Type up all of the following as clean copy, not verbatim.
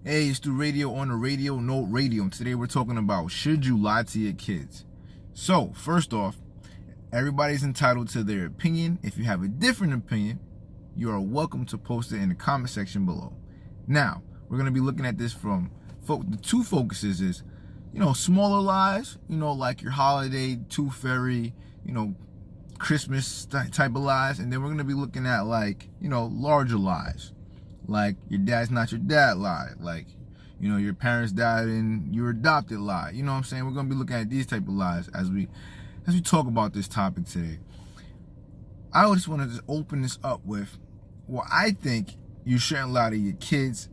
Hey, it's through radio on the radio, no radio. And today we're talking about, should you lie to your kids? So, first off, everybody's entitled to their opinion. If you have a different opinion, you are welcome to post it in the comment section below. Now, we're going to be looking at this from the two focuses is, smaller lies, like your holiday, tooth fairy, Christmas type of lies. And then we're going to be looking at larger lies. Like your dad's not your dad lie, like your parents died and you're adopted lie. You know what I'm saying? We're gonna be looking at these type of lies as we talk about this topic today. I just want to just open this up with, well, I think you shouldn't lie to your kids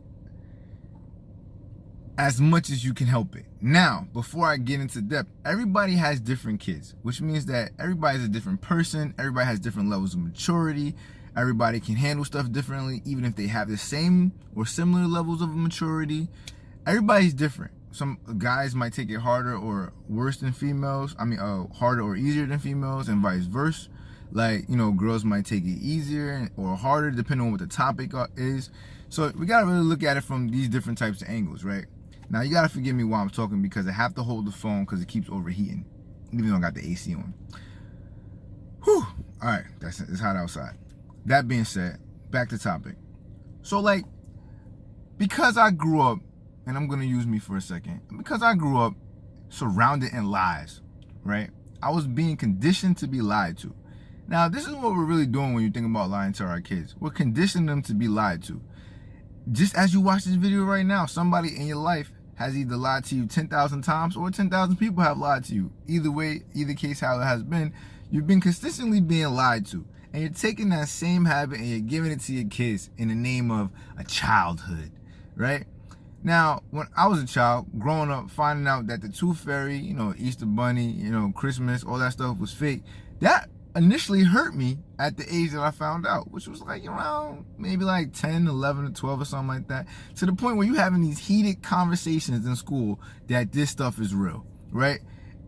as much as you can help it. Now, before I get into depth, everybody has different kids, which means that everybody's a different person. Everybody has different levels of maturity. Everybody can handle stuff differently, even if they have the same or similar levels of maturity. Everybody's different. Some guys might take it harder or worse than females. Harder or easier than females, and vice versa. Girls might take it easier or harder depending on what the topic is. So we gotta really look at it from these different types of angles, right? Now you gotta forgive me while I'm talking because I have to hold the phone because it keeps overheating, even though I got the AC on. Whew. All right, it's hot outside. That being said, back to topic. So because I grew up, and I'm gonna use me for a second, because I grew up surrounded in lies, right? I was being conditioned to be lied to. Now, this is what we're really doing when you think about lying to our kids. We're conditioning them to be lied to. Just as you watch this video right now, somebody in your life has either lied to you 10,000 times or 10,000 people have lied to you. Either way, either case how it has been, you've been consistently being lied to. And you're taking that same habit and you're giving it to your kids in the name of a childhood, right? Now, when I was a child, growing up, finding out that the Tooth Fairy, Easter Bunny, Christmas, all that stuff was fake, that initially hurt me at the age that I found out, which was around maybe 10, 11, or 12 or something like that, to the point where you're having these heated conversations in school that this stuff is real, right?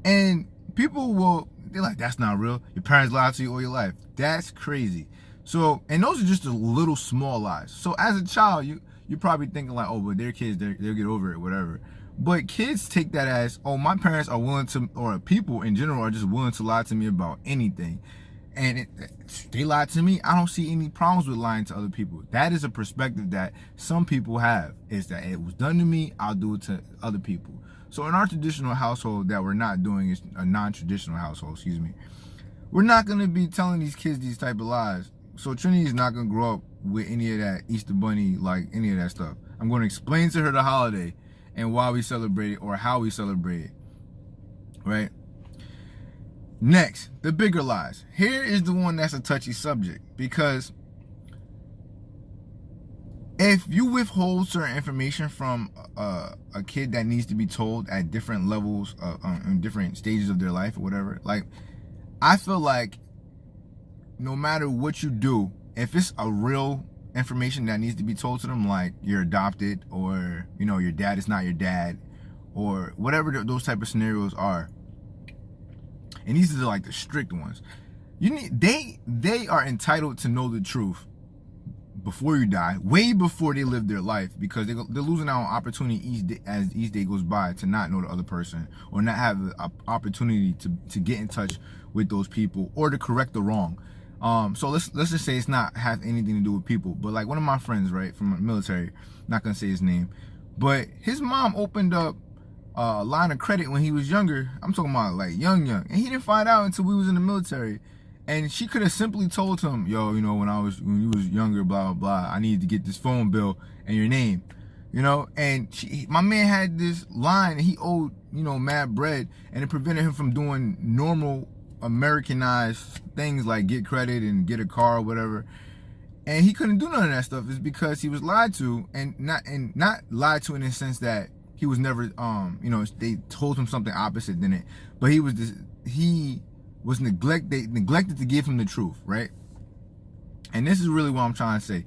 And people they're like, that's not real. Your parents lied to you all your life. That's crazy. So, and those are just the little small lies. So as a child, you're probably thinking but they're kids, they'll get over it, whatever. But kids take that as, my parents are willing to, or people in general are just willing to lie to me about anything. And they lied to me. I don't see any problems with lying to other people. That is a perspective that some people have, is that it was done to me, I'll do it to other people. So in our traditional household that we're not doing, is a non-traditional household, we're not going to be telling these kids these type of lies. So Trinity is not going to grow up with any of that Easter Bunny, any of that stuff. I'm going to explain to her the holiday and why we celebrate it or how we celebrate it, right? Next, the bigger lies. Here is the one that's a touchy subject, because if you withhold certain information from a kid that needs to be told at different levels, in different stages of their life or whatever, I feel like no matter what you do, if it's a real information that needs to be told to them, like you're adopted, or your dad is not your dad, or whatever those type of scenarios are, and these are the strict ones, they are entitled to know the truth before you die, way before they live their life, because they're losing out on opportunity as each day goes by to not know the other person, or not have the opportunity to get in touch with those people, or to correct the wrong. So let's just say it's not have anything to do with people, but one of my friends, right, from the military, not gonna say his name, but his mom opened up a line of credit when he was younger. I'm talking about young, and he didn't find out until we was in the military. And she could have simply told him, yo, when you was younger, blah, blah, blah, I need to get this phone bill and your name, and my man had this line, and he owed, mad bread, and it prevented him from doing normal Americanized things like get credit and get a car or whatever. And he couldn't do none of that stuff. It's because he was lied to, and not lied to in the sense that he was never, they told him something opposite than it, but they neglected to give him the truth, right? And this is really what I'm trying to say.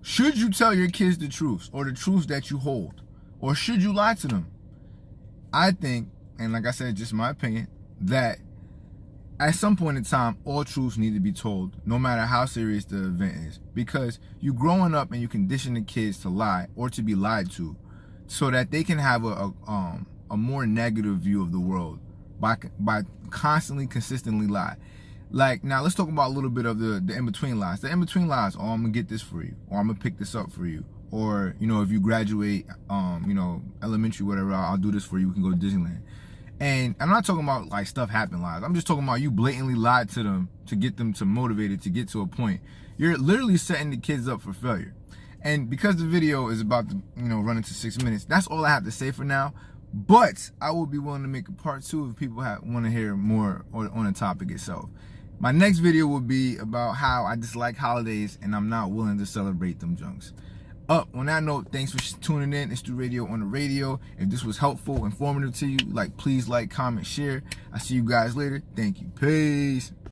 Should you tell your kids the truths, or the truths that you hold, or should you lie to them? I think, and like I said, just my opinion, that at some point in time, all truths need to be told, no matter how serious the event is. Because you growing up and you condition the kids to lie or to be lied to, so that they can have a more negative view of the world by constantly, consistently lie. Like, now let's talk about a little bit of the in-between lies. The in-between lies, oh, I'm gonna get this for you, or I'm gonna pick this up for you, or, you know, if you graduate, you know, elementary, whatever, I'll do this for you, we can go to Disneyland. And I'm not talking about like stuff happen lies. I'm just talking about you blatantly lied to them to get them to motivated to get to a point. You're literally setting the kids up for failure. And because the video is about to, you know, run into 6 minutes, that's all I have to say for now. But I will be willing to make a part 2 if people want to hear more on the topic itself. My next video will be about how I dislike holidays and I'm not willing to celebrate them junks. On that note, thanks for tuning in. It's Stu Radio on the radio. If this was helpful, informative to you, please like, comment, share. I'll see you guys later. Thank you. Peace.